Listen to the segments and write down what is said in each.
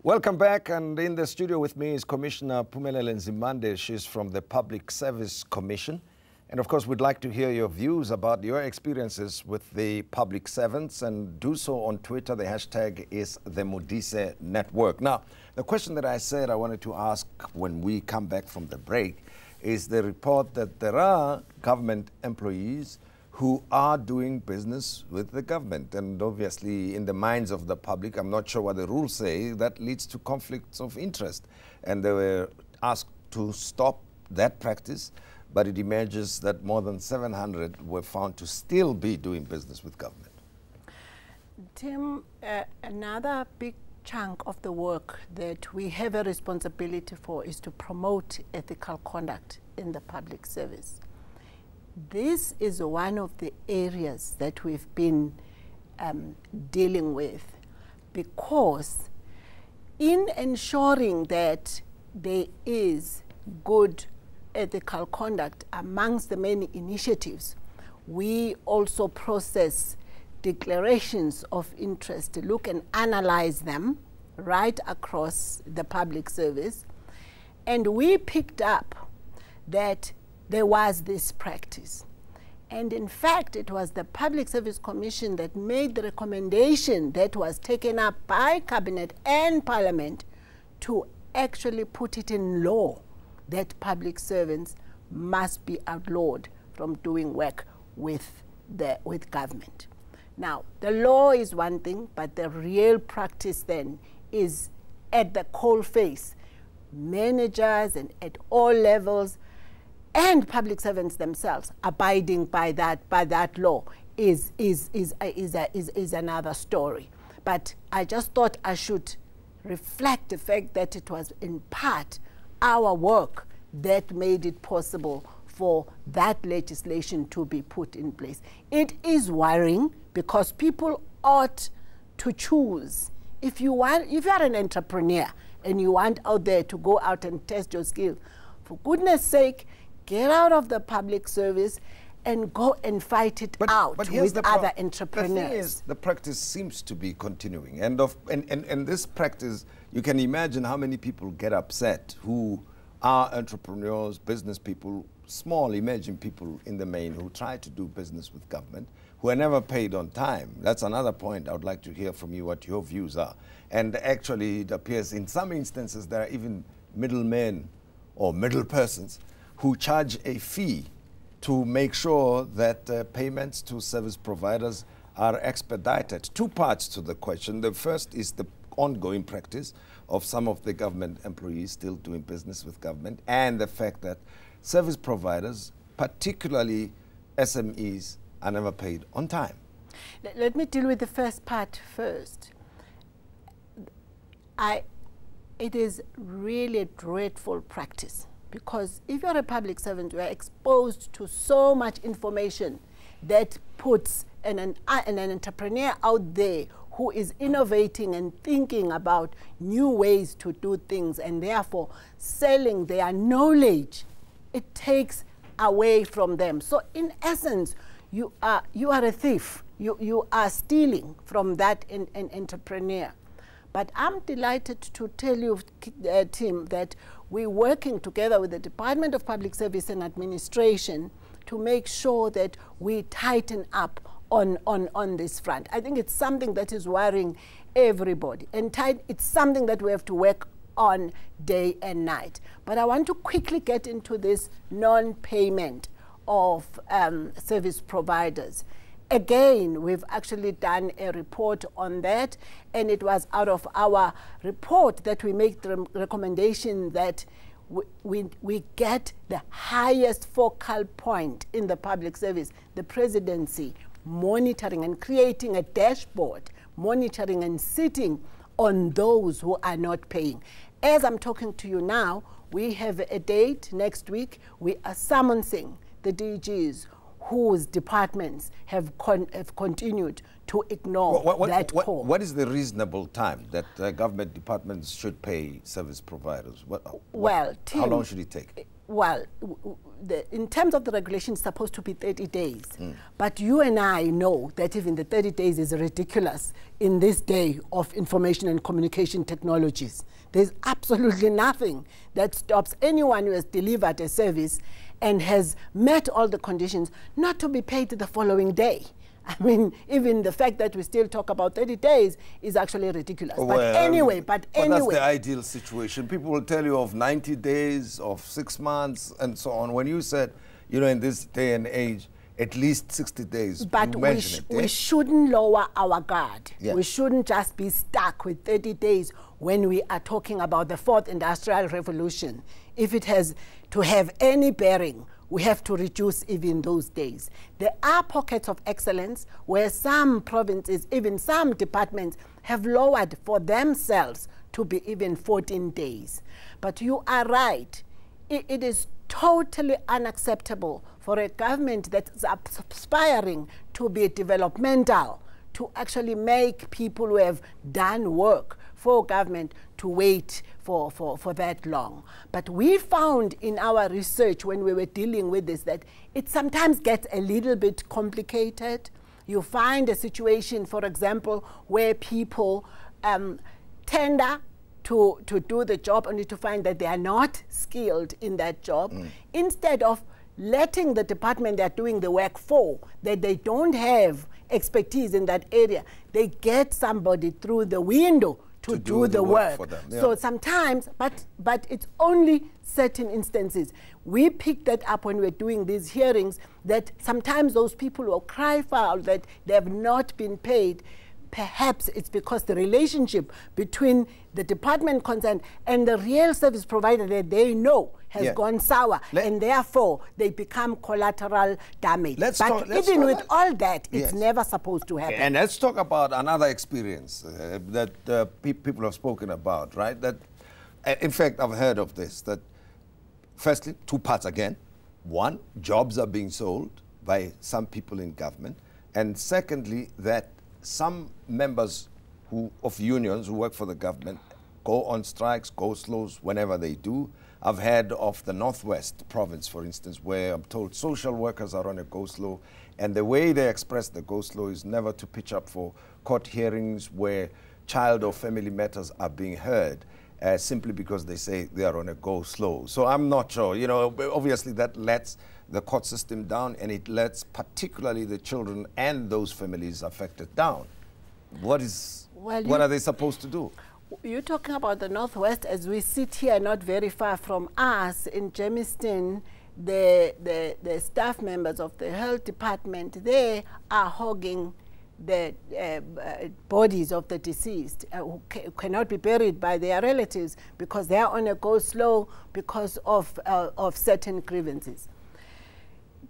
Welcome back, and in the studio with me is Commissioner Phumelele Nzimande. She's from the Public Service Commission. And of course, we'd like to hear your views about your experiences with the public servants, and do so on Twitter. The hashtag is the Modise Network. Now, the question that I said I wanted to ask when we come back from the break is the report that there are government employees who are doing business with the government. And obviously, in the minds of the public, I'm not sure what the rules say, that leads to conflicts of interest. And they were asked to stop that practice, but it emerges that more than 700 were found to still be doing business with government. Tim, another big chunk of the work that we have a responsibility for is to promote ethical conduct in the public service. This is one of the areas that we've been dealing with, because in ensuring that there is good ethical conduct amongst the many initiatives, we also process declarations of interest to look and analyze them right across the public service. And we picked up that there was this practice. And in fact, it was the Public Service Commission that made the recommendation that was taken up by Cabinet and Parliament to actually put it in law that public servants must be outlawed from doing work with government. Now, the law is one thing, but the real practice then is at the coalface. Managers and at all levels and public servants themselves abiding by that law is another story. But I just thought I should reflect the fact that it was in part our work that made it possible for that legislation to be put in place. It is worrying because people ought to choose. If you are an entrepreneur and you want out there to go out and test your skills, for goodness sake, get out of the public service and go and fight it out with other entrepreneurs. The thing is, the practice seems to be continuing. And this practice, you can imagine how many people get upset who are entrepreneurs, business people, small emerging people in the main who try to do business with government, who are never paid on time. That's another point I would like to hear from you what your views are. And actually, it appears in some instances there are even middlemen or middle persons who charge a fee to make sure that payments to service providers are expedited. Two parts to the question. The first is the ongoing practice of some of the government employees still doing business with government, and the fact that service providers, particularly SMEs, are never paid on time. Let me deal with the first part first. It is really a dreadful practice, because if you're a public servant, you are exposed to so much information that puts an entrepreneur out there who is innovating and thinking about new ways to do things, and therefore selling their knowledge. It takes away from them. So in essence, you are a thief. You are stealing from that entrepreneur. But I'm delighted to tell you, Tim, that we're working together with the Department of Public Service and Administration to make sure that we tighten up on this front. I think it's something that is worrying everybody, and it's something that we have to work on day and night. But I want to quickly get into this non-payment of service providers. Again, we've actually done a report on that, and it was out of our report that we make the recommendation that we get the highest focal point in the public service, the presidency, monitoring and creating a dashboard, monitoring and sitting on those who are not paying. As I'm talking to you now, we have a date next week. We are summoning the DGs whose departments have continued to ignore that call. What is the reasonable time that government departments should pay service providers? Well, Tim, how long should it take? Well, in terms of the regulation, it's supposed to be 30 days. But you and I know that even the 30 days is ridiculous in this day of information and communication technologies. There's absolutely nothing that stops anyone who has delivered a service and has met all the conditions not to be paid the following day. I mean, even the fact that we still talk about 30 days is actually ridiculous. Well, but anyway. But that's the ideal situation. People will tell you of 90 days, of 6 months, and so on. When you said, you know, in this day and age, at least 60 days, but we shouldn't lower our guard. Yeah. We shouldn't just be stuck with 30 days when we are talking about the fourth industrial revolution. If it has to have any bearing, we have to reduce even those days. There are pockets of excellence where some provinces, even some departments, have lowered for themselves to be even 14 days. But you are right. It is totally unacceptable for a government that's aspiring to be developmental to actually make people who have done work for government to wait for that long. But we found in our research when we were dealing with this that it sometimes gets a little bit complicated. You find a situation, for example, where people tender to do the job only to find that they are not skilled in that job. Instead of letting the department they're doing the work for, that they don't have expertise in that area, they get somebody through the window to do the work for them. Yeah. So sometimes, but it's only certain instances. We picked that up when we're doing these hearings, that sometimes those people will cry foul that they have not been paid. Perhaps it's because the relationship between the department concerned and the real service provider that they know has gone sour, and therefore they become collateral damage. But even with all that, it's never supposed to happen. And let's talk about another experience that people have spoken about, right? That, in fact, I've heard of this, that firstly, two parts again. One, jobs are being sold by some people in government. And secondly, that some members of unions who work for the government go on strikes, go slows whenever they do. I've heard of the Northwest province, for instance, where I'm told social workers are on a go-slow, and the way they express the go-slow is never to pitch up for court hearings where child or family matters are being heard, simply because they say they are on a go-slow. So I'm not sure. You know, obviously that lets the court system down, and it lets particularly the children and those families affected down. What are they supposed to do? You're talking about the Northwest. As we sit here not very far from us in Germiston, the staff members of the health department, they are hogging the bodies of the deceased who cannot be buried by their relatives because they are on a go-slow because of certain grievances.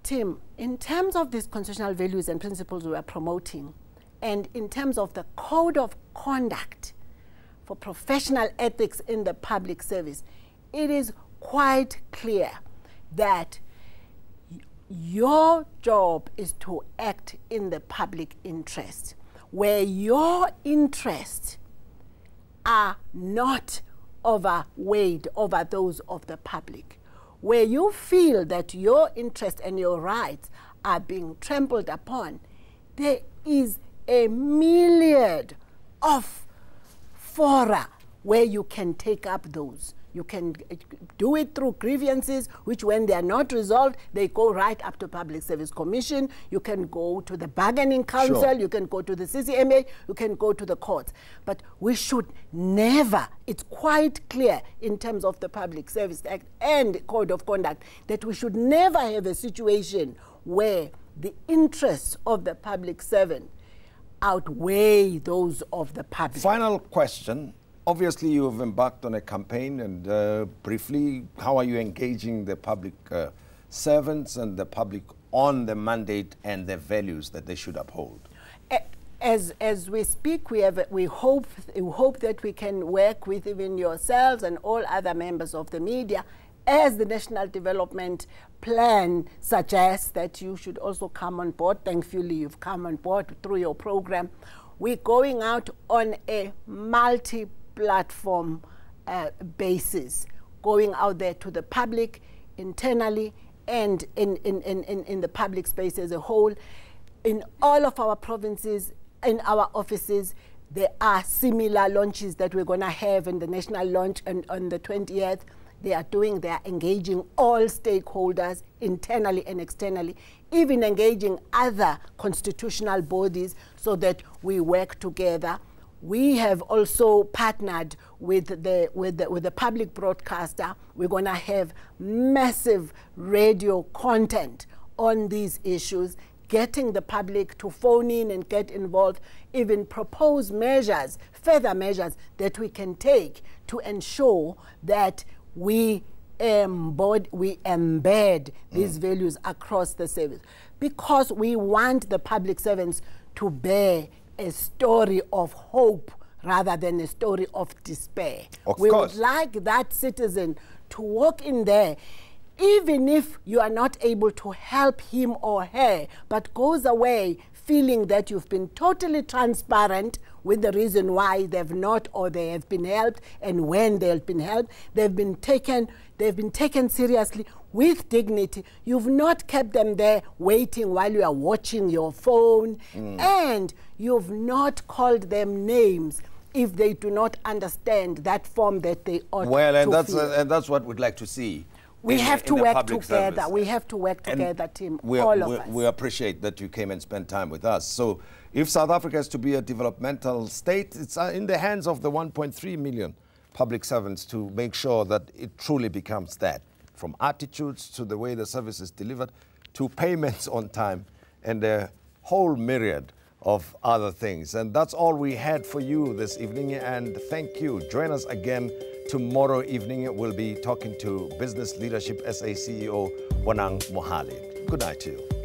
Tim, in terms of these constitutional values and principles we are promoting, and in terms of the code of conduct for professional ethics in the public service, it is quite clear that your job is to act in the public interest, where your interests are not overweighed over those of the public, where you feel that your interests and your rights are being trampled upon. There is a myriad of fora where you can take up those. You can do it through grievances, which when they are not resolved, they go right up to Public Service Commission. You can go to the Bargaining Council, Sure. You can go to the CCMA, you can go to the courts. But we should never, it's quite clear in terms of the Public Service Act and Code of Conduct, that we should never have a situation where the interests of the public servant outweigh those of the public. Final question. Obviously, you have embarked on a campaign, and briefly, how are you engaging the public servants and the public on the mandate and the values that they should uphold? As we speak, we hope that we can work with even yourselves and all other members of the media, as the National Development Plan suggests that you should also come on board. Thankfully, you've come on board through your program. We're going out on a multi-platform basis, going out there to the public, internally, and in the public space as a whole. In all of our provinces, in our offices, there are similar launches that we're going to have in the national launch on the 20th. They are engaging all stakeholders internally and externally, even engaging other constitutional bodies so that we work together. We have also partnered with the public broadcaster. We're going to have massive radio content on these issues, getting the public to phone in and get involved, even propose measures, further measures that we can take to ensure that we embed these values across the service, because we want the public servants to bear a story of hope rather than a story of despair. We would like that citizen to walk in there, even if you are not able to help him or her, but goes away feeling that you've been totally transparent with the reason why they've not, or they have been helped, and when they've been helped, they've been taken seriously with dignity. You've not kept them there waiting while you are watching your phone, and you've not called them names if they do not understand that form that they ought to fill. And that's what we'd like to see. We have to work together. We have to work together, Tim, all of us. We appreciate that you came and spent time with us. So if South Africa is to be a developmental state, it's in the hands of the 1.3 million public servants to make sure that it truly becomes that, from attitudes to the way the service is delivered to payments on time and a whole myriad of other things. And that's all we had for you this evening, and thank you. Join us again tomorrow evening. We'll be talking to Business Leadership SA CEO Bonang Mohale. Good night to you.